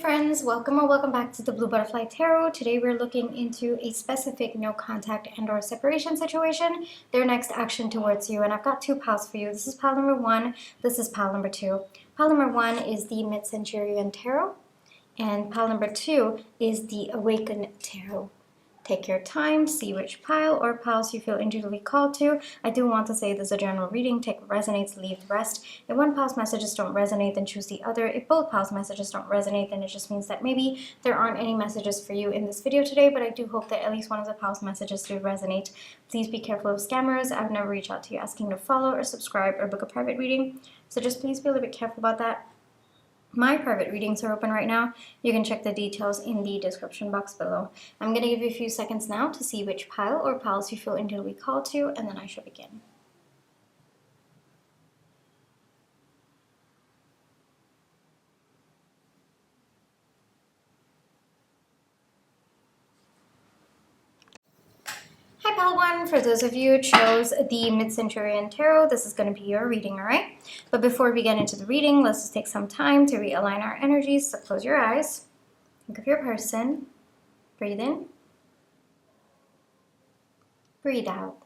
friends, welcome or welcome back to the Blue Butterfly Tarot. Today we're looking into a specific no contact and or separation situation, their next action towards you. And I've got two piles for you. This is pile number one, this is pile number two. Pile number one is the Mid-Centurion Tarot, and pile number two is the Awakened Tarot. Take your time, see which pile or piles you feel intuitively called to. I do want to say this is a general reading. Take what resonates, leave the rest. If one pile's messages don't resonate, then choose the other. If both piles' messages don't resonate, then it just means that maybe there aren't any messages for you in this video today, but I do hope that at least one of the piles' messages do resonate. Please be careful of scammers. I've never reached out to you asking to follow or subscribe or book a private reading, so just please be a little bit careful about that. My private readings are open right now. You can check the details in the description box below. I'm going to give you a few seconds now to see which pile or piles you feel intuitively called to, and then I shall begin. Hi pile one, for those of you who chose the Mid-Centurion Tarot, this is going to be your reading, alright? But before we get into the reading, let's just take some time to realign our energies. So close your eyes, think of your person, breathe in, breathe out,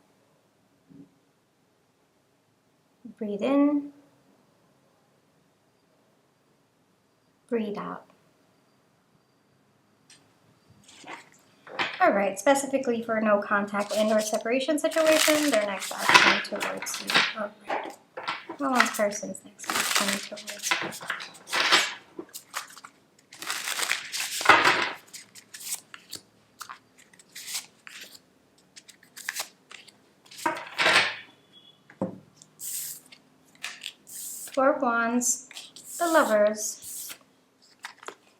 breathe in, breathe out. All right, specifically for no contact and or separation situation, their next action towards you. All right. Well, one person's next action towards you. Four of Wands, the Lovers,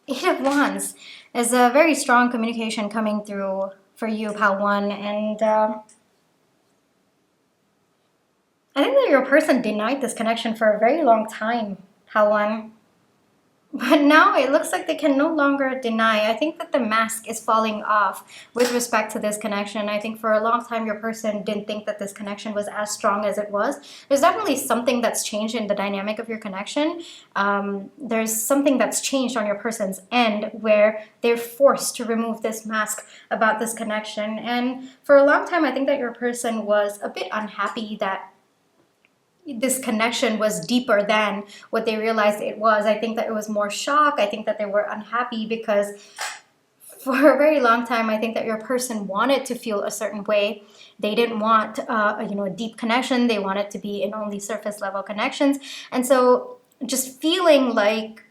Eight of Wands. There's a very strong communication coming through for you, pile one, and I think that your person denied this connection for a very long time, pile one. But now it looks like they can no longer deny. I think that the mask is falling off with respect to this connection. I think for a long time your person didn't think that this connection was as strong as it was. There's definitely something that's changed in the dynamic of your connection. There's something that's changed on your person's end where they're forced to remove this mask about this connection. And for a long time I think that your person was a bit unhappy that this connection was deeper than what they realized it was. I think that it was more shock. I think that they were unhappy because for a very long time, I think that your person wanted to feel a certain way. They didn't want, a deep connection. They wanted to be in only surface level connections. And so just feeling like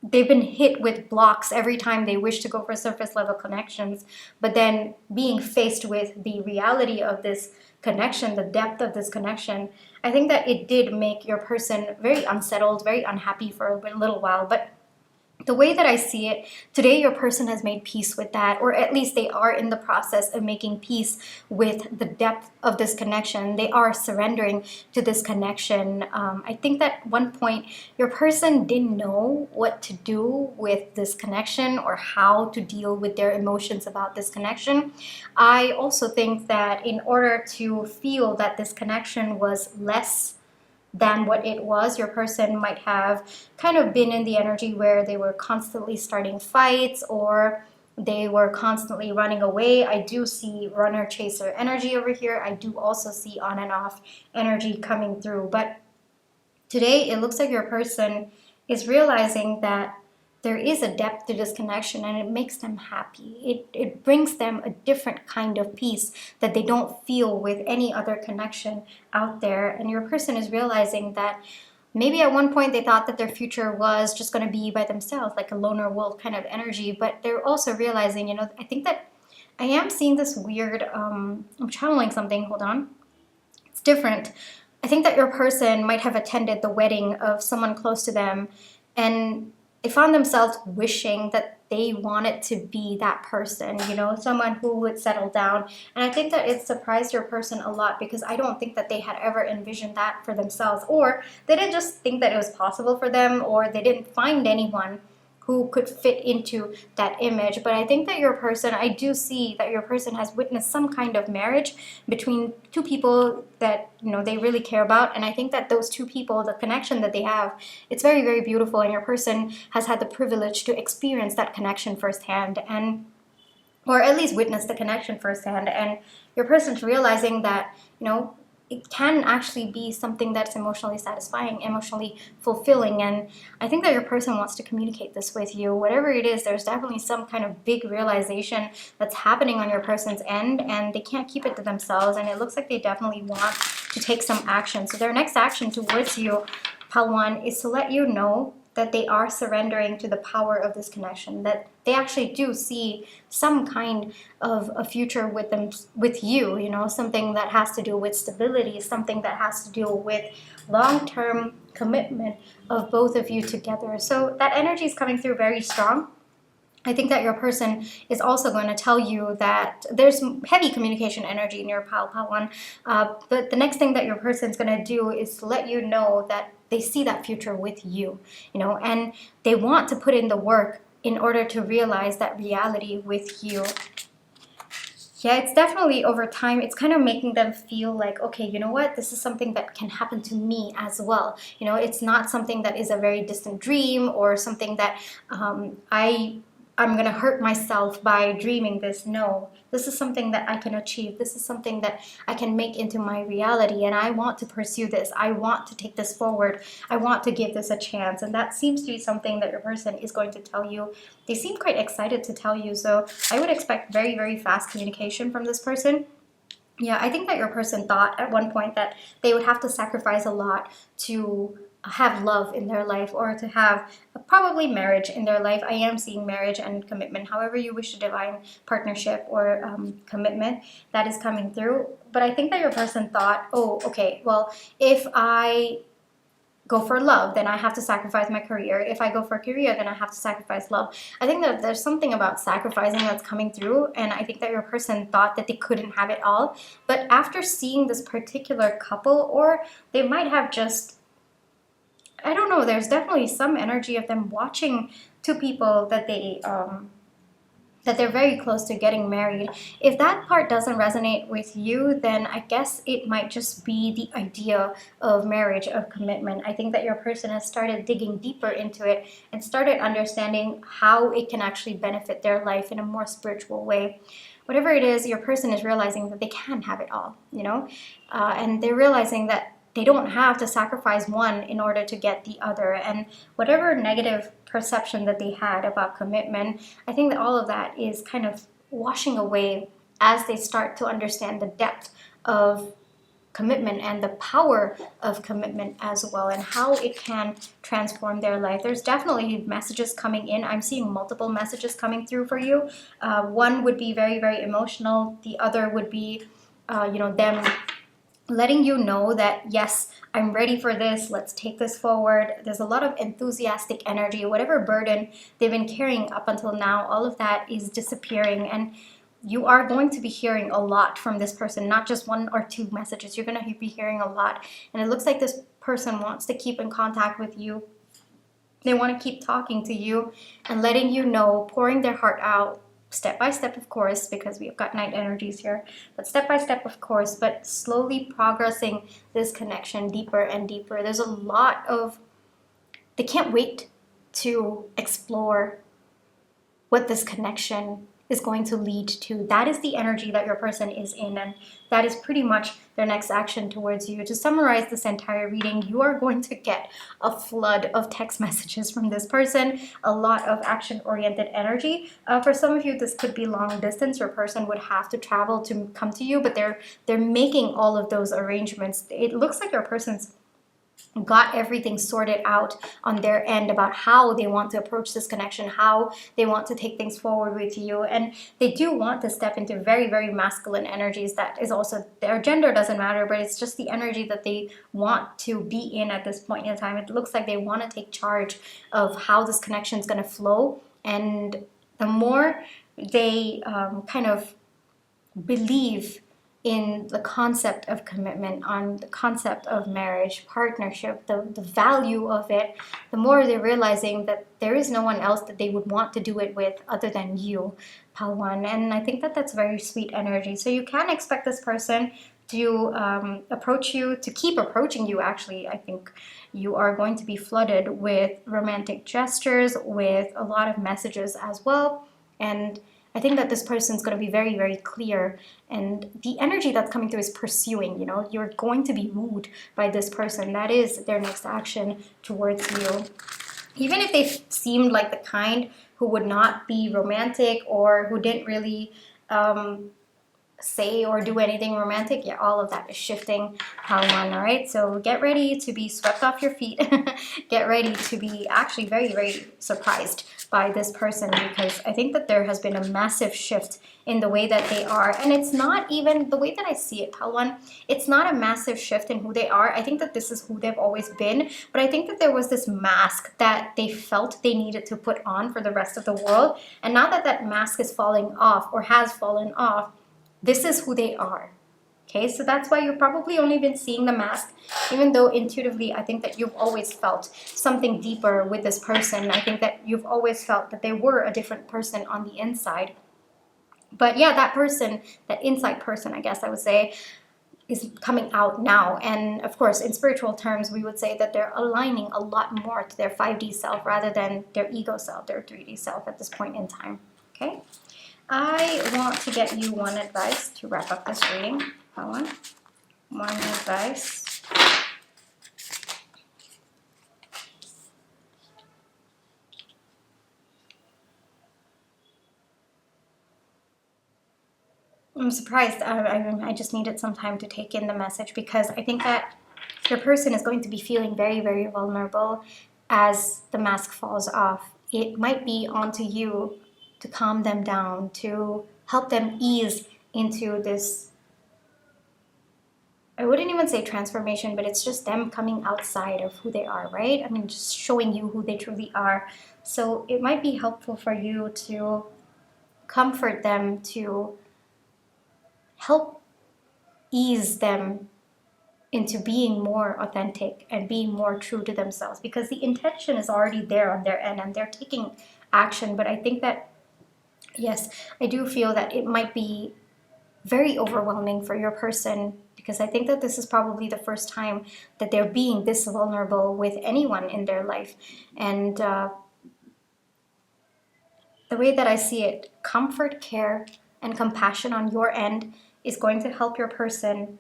they've been hit with blocks every time they wish to go for surface level connections, but then being faced with the reality of this connection, the depth of this connection, I think that it did make your person very unsettled, very unhappy for a little while. But the way that I see it, today your person has made peace with that, or at least they are in the process of making peace with the depth of this connection. They are surrendering to this connection. I think that at one point your person didn't know what to do with this connection or how to deal with their emotions about this connection. I also think that in order to feel that this connection was less than what it was, your person might have kind of been in the energy where they were constantly starting fights or they were constantly running away. I do see runner chaser energy over here. I do also see on and off energy coming through. But today it looks like your person is realizing that there is a depth to this connection and it makes them happy. It brings them a different kind of peace that they don't feel with any other connection out there. And your person is realizing that maybe at one point they thought that their future was just going to be by themselves, like a loner wolf kind of energy. But they're also realizing, I think that I am seeing this weird, I'm channeling something, hold on. It's different. I think that your person might have attended the wedding of someone close to them and they found themselves wishing that they wanted to be that person, someone who would settle down. And I think that it surprised your person a lot because I don't think that they had ever envisioned that for themselves, or they didn't just think that it was possible for them, or they didn't find anyone who could fit into that image. But I think that your person, I do see that your person has witnessed some kind of marriage between two people that, you know, they really care about. And I think that those two people, the connection that they have, it's very, very beautiful. And your person has had the privilege to experience that connection firsthand, and or at least witness the connection firsthand. And your person's realizing that, you know, it can actually be something that's emotionally satisfying, emotionally fulfilling. And I think that your person wants to communicate this with you. Whatever it is, there's definitely some kind of big realization that's happening on your person's end, and they can't keep it to themselves. And it looks like they definitely want to take some action. So their next action towards you, Pile 1, is to let you know that they are surrendering to the power of this connection, that they actually do see some kind of a future with them, with you, you know, something that has to do with stability, something that has to do with long-term commitment of both of you together. So that energy is coming through very strong. I think that your person is also going to tell you that there's heavy communication energy in your Pile 1. But the next thing that your person is going to do is to let you know that they see that future with you, you know, and they want to put in the work in order to realize that reality with you. Yeah, it's definitely over time, it's kind of making them feel like, okay, you know what, this is something that can happen to me as well. You know, it's not something that is a very distant dream or something that I'm going to hurt myself by dreaming this. No, this is something that I can achieve. This is something that I can make into my reality, and I want to pursue this. I want to take this forward. I want to give this a chance. And that seems to be something that your person is going to tell you. They seem quite excited to tell you. So I would expect very, very fast communication from this person. Yeah, I think that your person thought at one point that they would have to sacrifice a lot to have love in their life, or to have probably marriage in their life. I am seeing marriage and commitment, however you wish to define partnership or commitment, that is coming through. But I think that your person thought, oh, okay, well, if I go for love, then I have to sacrifice my career. If I go for career, then I have to sacrifice love. I think that there's something about sacrificing that's coming through, and I think that your person thought that they couldn't have it all. But after seeing this particular couple, or they might have just, I don't know, there's definitely some energy of them watching two people that they're very close to getting married. If that part doesn't resonate with you, then I guess it might just be the idea of marriage, of commitment. I think that your person has started digging deeper into it and started understanding how it can actually benefit their life in a more spiritual way. Whatever it is, your person is realizing that they can have it all, you know, and they're realizing that they don't have to sacrifice one in order to get the other. And whatever negative perception that they had about commitment, I think that all of that is kind of washing away as they start to understand the depth of commitment and the power of commitment as well, and how it can transform their life. There's definitely messages coming in. I'm seeing multiple messages coming through for you. One would be very, very emotional. The other would be, them letting you know that, yes, I'm ready for this. Let's take this forward. There's a lot of enthusiastic energy. Whatever burden they've been carrying up until now, all of that is disappearing. And you are going to be hearing a lot from this person, not just one or two messages. You're going to be hearing a lot. And it looks like this person wants to keep in contact with you. They want to keep talking to you and letting you know, pouring their heart out, step by step, of course, because we've got night energies here, but step by step, of course, but slowly progressing this connection deeper and deeper. There's a lot of, they can't wait to explore what this connection is going to lead to. That is the energy that your person is in, and that is pretty much their next action towards you. To summarize this entire reading, you are going to get a flood of text messages from this person, a lot of action-oriented energy. For some of you, this could be long distance. Your person would have to travel to come to you, but they're making all of those arrangements. It looks like your person's got everything sorted out on their end about how they want to approach this connection, how they want to take things forward with you. And they do want to step into very, very masculine energies. That is also, their gender doesn't matter, but it's just the energy that they want to be in at this point in time. It looks like they want to take charge of how this connection is going to flow. And the more they kind of believe in the concept of commitment, on the concept of marriage, partnership, the value of it, the more they're realizing that there is no one else that they would want to do it with other than you, pile one. And I think that that's very sweet energy. So you can expect this person to approach you, to keep approaching you. Actually, I think you are going to be flooded with romantic gestures, with a lot of messages as well. And I think that this person's going to be very, very clear. And the energy that's coming through is pursuing, you know, you're going to be wooed by this person. That is their next action towards you. Even if they seemed like the kind who would not be romantic or who didn't really say or do anything romantic, yeah, all of that is shifting, pile one. All right, so get ready to be swept off your feet. Get ready to be actually very, very surprised by this person, because I think that there has been a massive shift in the way that they are. And it's not even the way that I see it, pile one, it's not a massive shift in who they are. I think that this is who they've always been, but I think that there was this mask that they felt they needed to put on for the rest of the world. And now that that mask is falling off, or has fallen off, this is who they are. Okay, so that's why you've probably only been seeing the mask, even though intuitively I think that you've always felt something deeper with this person. I think that you've always felt that they were a different person on the inside. But yeah, that person, that inside person, I guess I would say, is coming out now. And of course, in spiritual terms, we would say that they're aligning a lot more to their 5D self rather than their ego self, their 3D self at this point in time. Okay. I want to get you one advice to wrap up this reading. One advice. I'm surprised. I just needed some time to take in the message, because I think that your person is going to be feeling very, very vulnerable as the mask falls off. It might be onto you to calm them down, to help them ease into this, I wouldn't even say transformation, but it's just them coming outside of who they are, right? I mean, just showing you who they truly are. So it might be helpful for you to comfort them, to help ease them into being more authentic and being more true to themselves, because the intention is already there on their end and they're taking action. But I think that, yes, I do feel that it might be very overwhelming for your person, because I think that this is probably the first time that they're being this vulnerable with anyone in their life. And the way that I see it, comfort, care, and compassion on your end is going to help your person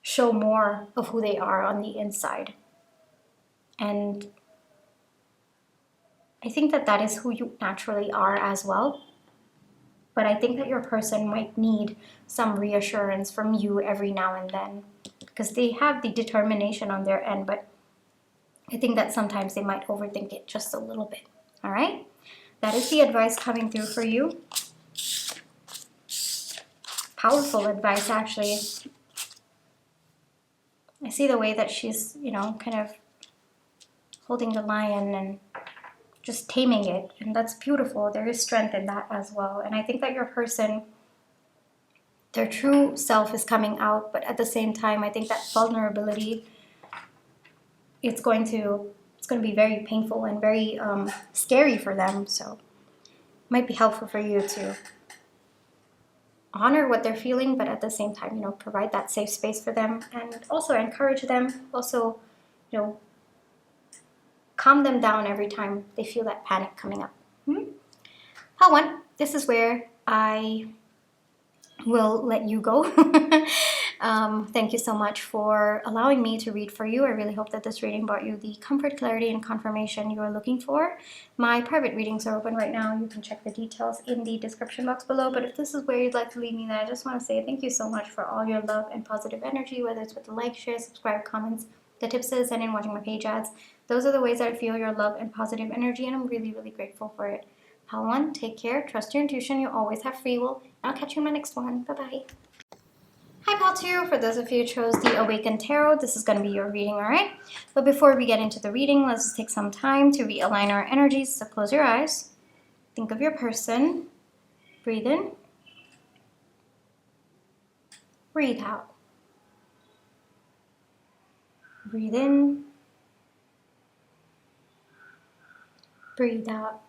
show more of who they are on the inside. And I think that that is who you naturally are as well. But I think that your person might need some reassurance from you every now and then, because they have the determination on their end, but I think that sometimes they might overthink it just a little bit. All right? That is the advice coming through for you. Powerful advice, actually. I see the way that she's, you know, kind of holding the lion and just taming it, and that's beautiful. There is strength in that as well. And I think that your person, their true self is coming out, but at the same time, I think that vulnerability, it's going to be very painful and very scary for them. So it might be helpful for you to honor what they're feeling, but at the same time, you know, provide that safe space for them, and also encourage them, also, you know, calm them down every time they feel that panic coming up. Pile one, this is where I will let you go. Thank you so much for allowing me to read for you. I really hope that this reading brought you the comfort, clarity, and confirmation you are looking for. My private readings are open right now. You can check the details in the description box below. But if this is where you'd like to leave me, then I just want to say thank you so much for all your love and positive energy, whether it's with the like, share, subscribe, comments, the tipses, and in watching my page ads. Those are the ways that I feel your love and positive energy, and I'm really, really grateful for it. Pile one, take care, trust your intuition, you always have free will, and I'll catch you in my next one. Bye-bye. Hi, Pile 2. For those of you who chose the Awakened Tarot, this is going to be your reading, alright? But before we get into the reading, let's just take some time to realign our energies. So close your eyes, think of your person, breathe in, Breathe out. Breathe in. Breathe out.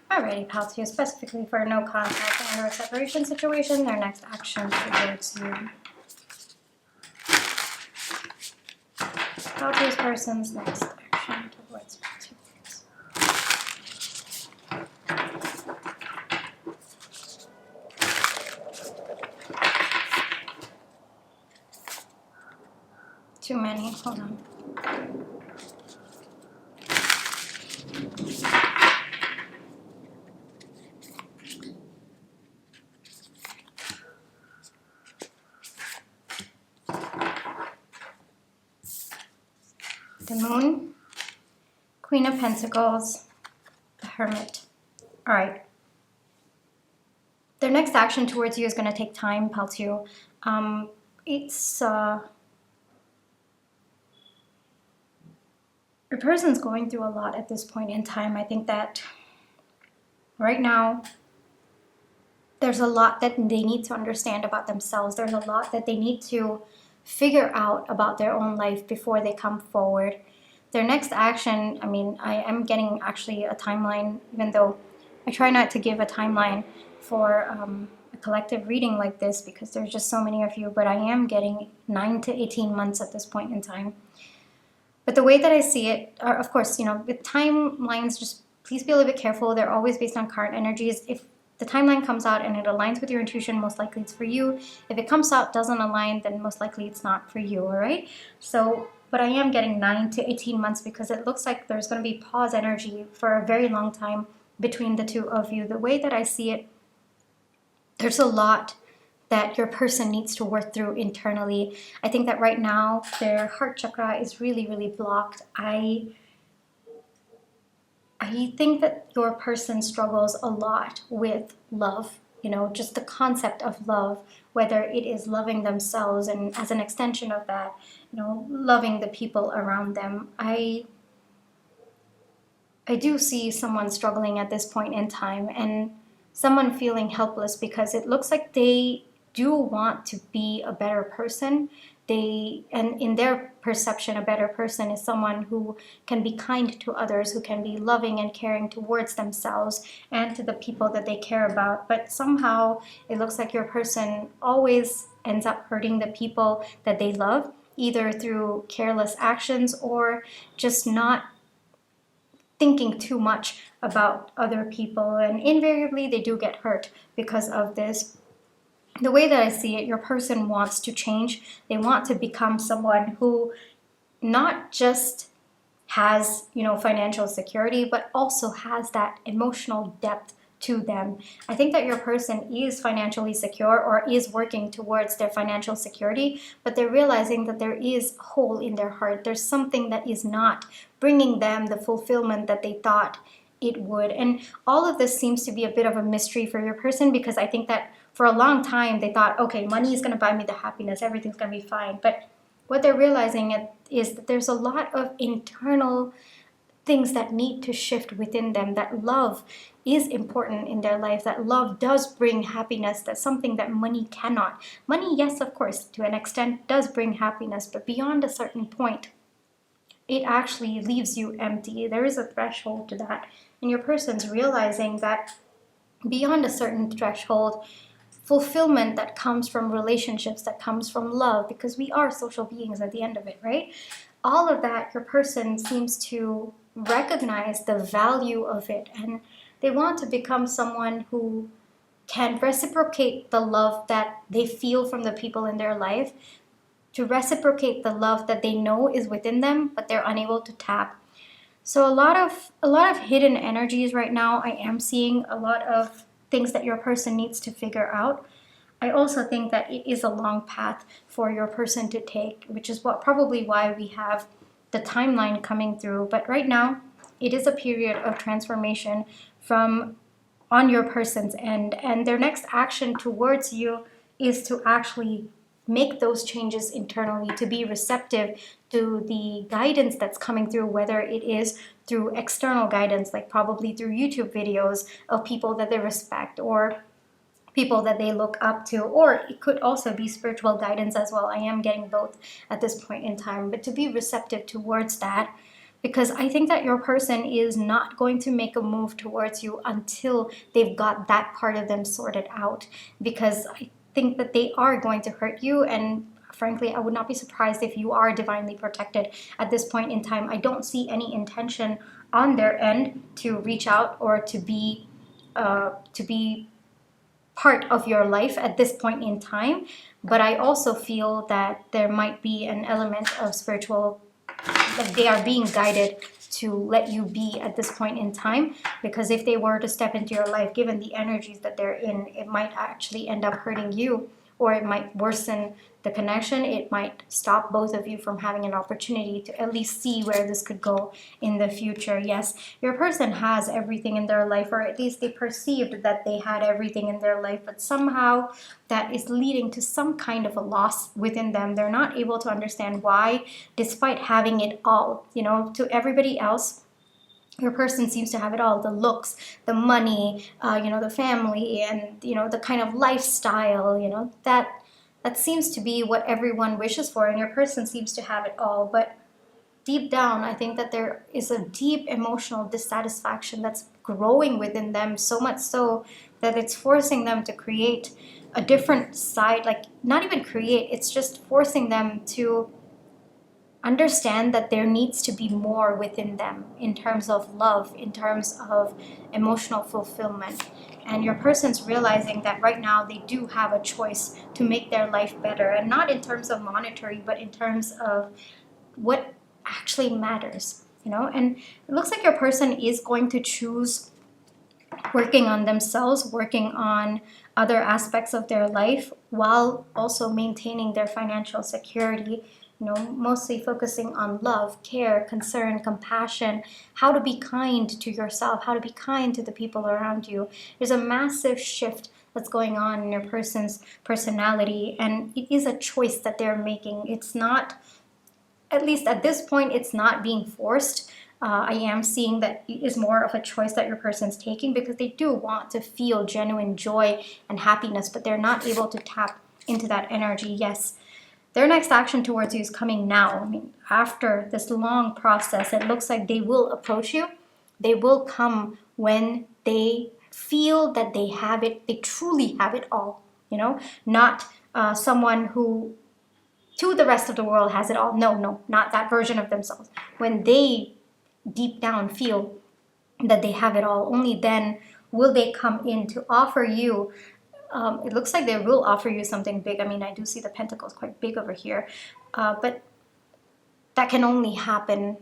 Alrighty, pal, to you specifically for no contact and or separation situation, their next action towards you. Pal, to this person's next action towards you. Too many, hold on. The Moon, Queen of Pentacles, the Hermit. All right. Their next action towards you is going to take time, Paltu. Your person's going through a lot at this point in time. I think that right now, there's a lot that they need to understand about themselves. There's a lot that they need to figure out about their own life before they come forward. Their next action, I mean, I am getting actually a timeline, even though I try not to give a timeline for a collective reading like this because there's just so many of you, but I am getting 9 to 18 months at this point in time. But the way that I see it, of course, you know, with timelines, just please be a little bit careful. They're always based on current energies. If the timeline comes out and it aligns with your intuition, most likely it's for you. If it comes out, doesn't align, then most likely it's not for you, all right? So, but I am getting 9 to 18 months because it looks like there's going to be pause energy for a very long time between the two of you. The way that I see it, there's a lot that your person needs to work through internally. I think that right now their heart chakra is really, really blocked. I think that your person struggles a lot with love, you know, just the concept of love, whether it is loving themselves and as an extension of that, you know, loving the people around them. I do see someone struggling at this point in time and someone feeling helpless because it looks like they do want to be a better person. And in their perception, a better person is someone who can be kind to others, who can be loving and caring towards themselves and to the people that they care about. But somehow it looks like your person always ends up hurting the people that they love, either through careless actions or just not thinking too much about other people. And invariably they do get hurt because of this. The way that I see it, your person wants to change. They want to become someone who not just has, you know, financial security, but also has that emotional depth to them. I think that your person is financially secure or is working towards their financial security, but they're realizing that there is a hole in their heart. There's something that is not bringing them the fulfillment that they thought it would. And all of this seems to be a bit of a mystery for your person because I think that for a long time they thought, okay, money is going to buy me the happiness, everything's going to be fine. But what they're realizing is that there's a lot of internal things that need to shift within them, that love is important in their life, that love does bring happiness. That's something that money cannot. Money, yes, of course, to an extent does bring happiness, but beyond a certain point, it actually leaves you empty. There is a threshold to that. And your person's realizing that beyond a certain threshold, fulfillment that comes from relationships, that comes from love, because we are social beings at the end of it, right? All of that, your person seems to recognize the value of it, and they want to become someone who can reciprocate the love that they feel from the people in their life, to reciprocate the love that they know is within them, but they're unable to tap. So a lot of hidden energies right now. I am seeing a lot of things that your person needs to figure out. I also think that it is a long path for your person to take, which is probably why we have the timeline coming through. But right now, it is a period of transformation on your person's end, and their next action towards you is to actually make those changes internally, to be receptive to the guidance that's coming through, whether it is through external guidance, like probably through YouTube videos of people that they respect, or people that they look up to, or it could also be spiritual guidance as well. I am getting both at this point in time, but to be receptive towards that, because I think that your person is not going to make a move towards you until they've got that part of them sorted out, because I think that they are going to hurt you. And frankly, I would not be surprised if you are divinely protected at this point in time. I don't see any intention on their end to reach out or to be part of your life at this point in time. But I also feel that there might be an element of spiritual, like they are being guided to let you be at this point in time, because if they were to step into your life, given the energies that they're in, it might actually end up hurting you, or it might worsen the connection. It might stop both of you from having an opportunity to at least see where this could go in the future. Yes, your person has everything in their life, or at least they perceived that they had everything in their life, but somehow that is leading to some kind of a loss within them. They're not able to understand why, despite having it all. You know, to everybody else, your person seems to have it all: the looks, the money, the family, and the kind of lifestyle, that seems to be what everyone wishes for, and your person seems to have it all. But deep down, I think that there is a deep emotional dissatisfaction that's growing within them, so much so that it's forcing them to create a different side. Like, not even create, it's just forcing them to understand that there needs to be more within them in terms of love, in terms of emotional fulfillment. And your person's realizing that right now they do have a choice to make their life better, and not in terms of monetary, but in terms of what actually matters. And it looks like your person is going to choose working on themselves, working on other aspects of their life, while also maintaining their financial security. Mostly focusing on love, care, concern, compassion, how to be kind to yourself, how to be kind to the people around you. There's a massive shift that's going on in your person's personality, and it is a choice that they're making. It's not, at least at this point, it's not being forced. I am seeing that it is more of a choice that your person's taking, because they do want to feel genuine joy and happiness, but they're not able to tap into that energy. Yes, their next action towards you is coming now. I mean, after this long process, it looks like they will approach you. They will come when they feel that they have it, they truly have it all, not someone who to the rest of the world has it all. No, not that version of themselves. When they deep down feel that they have it all, only then will they come in to offer you. It looks like they will offer you something big. I mean, I do see the pentacles quite big over here, but that can only happen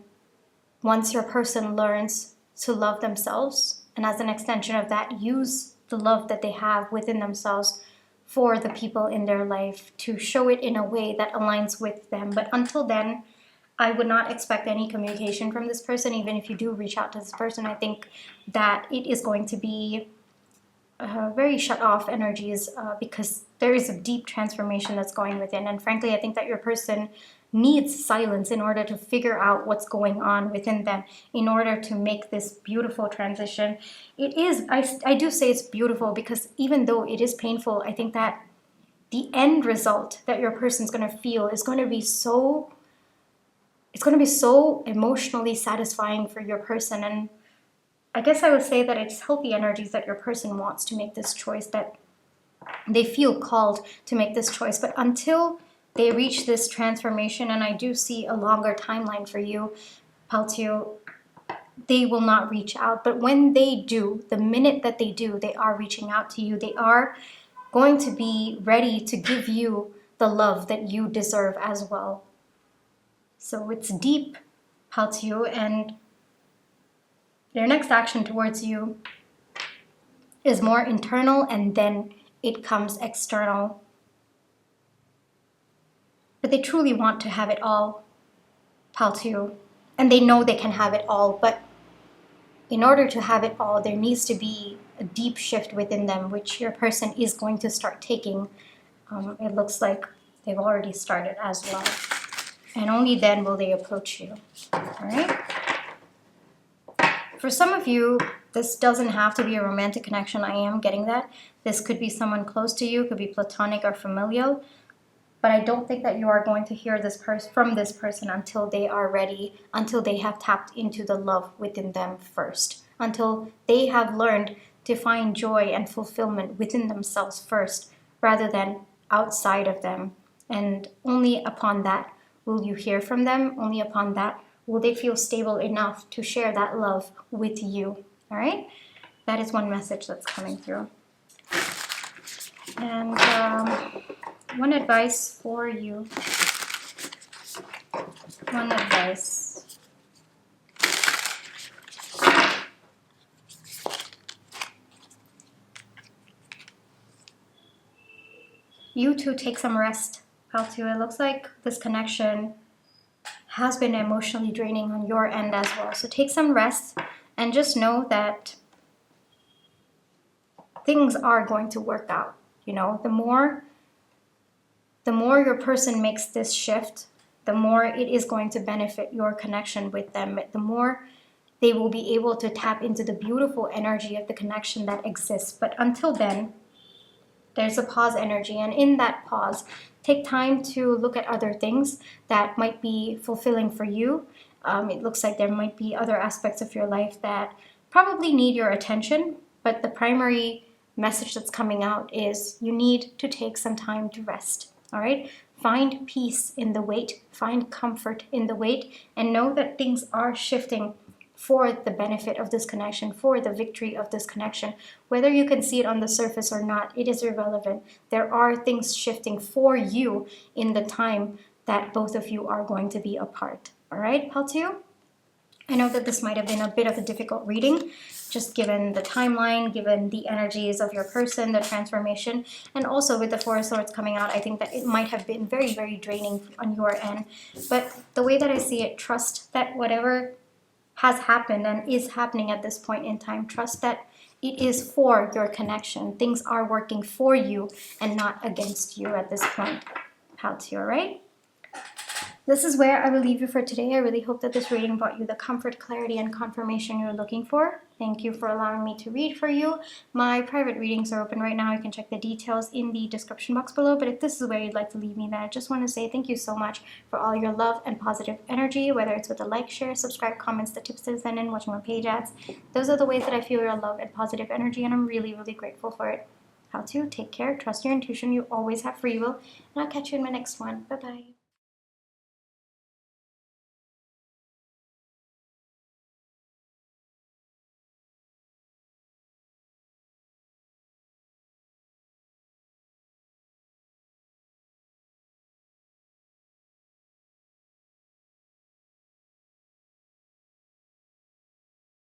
once your person learns to love themselves, and as an extension of that, use the love that they have within themselves for the people in their life, to show it in a way that aligns with them. But until then, I would not expect any communication from this person. Even if you do reach out to this person, I think that it is going to be very shut off energies, because there is a deep transformation that's going within. And frankly, I think that your person needs silence in order to figure out what's going on within them, in order to make this beautiful transition. It is, I do say it's beautiful, because even though it is painful, I think that the end result that your person's going to feel is going to be so, it's going to be so emotionally satisfying for your person. And I guess I would say that it's healthy energies that your person wants to make this choice, that they feel called to make this choice. But until they reach this transformation, and I do see a longer timeline for you, Paltio, they will not reach out. But when they do, the minute that they do, they are reaching out to you. They are going to be ready to give you the love that you deserve as well. So it's deep, Paltio, and their next action towards you is more internal, and then it comes external. But they truly want to have it all, Paltio, and they know they can have it all. But in order to have it all, there needs to be a deep shift within them, which your person is going to start taking. It looks like they've already started as well. And only then will they approach you. All right? For some of you, this doesn't have to be a romantic connection. I am getting that. This could be someone close to you, could be platonic or familial. But I don't think that you are going to hear this from this person until they are ready, until they have tapped into the love within them first, until they have learned to find joy and fulfillment within themselves first, rather than outside of them. And only upon that will you hear from them. Only upon that will they feel stable enough to share that love with you. All right? That is one message that's coming through. And one advice for you. One advice. You too take some rest, Paltu. It looks like this connection has been emotionally draining on your end as well. So take some rest and just know that things are going to work out. You know, the more your person makes this shift, the more it is going to benefit your connection with them. The more they will be able to tap into the beautiful energy of the connection that exists. But until then, there's a pause energy. And in that pause, take time to look at other things that might be fulfilling for you. It looks like there might be other aspects of your life that probably need your attention. But the primary message that's coming out is you need to take some time to rest. All right, find peace in the wait, find comfort in the wait, and know that things are shifting for the benefit of this connection, for the victory of this connection. Whether you can see it on the surface or not, it is irrelevant. There are things shifting for you in the time that both of you are going to be apart. All right, Paltu? I know that this might have been a bit of a difficult reading, just given the timeline, given the energies of your person, the transformation, and also with the Four of Swords coming out, I think that it might have been very, very draining on your end. But the way that I see it, trust that whatever has happened and is happening at this point in time, trust that it is for your connection. Things are working for you and not against you at this point. Paltu, all right? This is where I will leave you for today. I really hope that this reading brought you the comfort, clarity, and confirmation you're looking for. Thank you for allowing me to read for you. My private readings are open right now. You can check the details in the description box below. But if this is where you'd like to leave me, then I just want to say thank you so much for all your love and positive energy, whether it's with a like, share, subscribe, comments, the tips to send in, watching my page ads. Those are the ways that I feel your love and positive energy, and I'm really, really grateful for it. How to take care, trust your intuition. You always have free will, and I'll catch you in my next one. Bye-bye.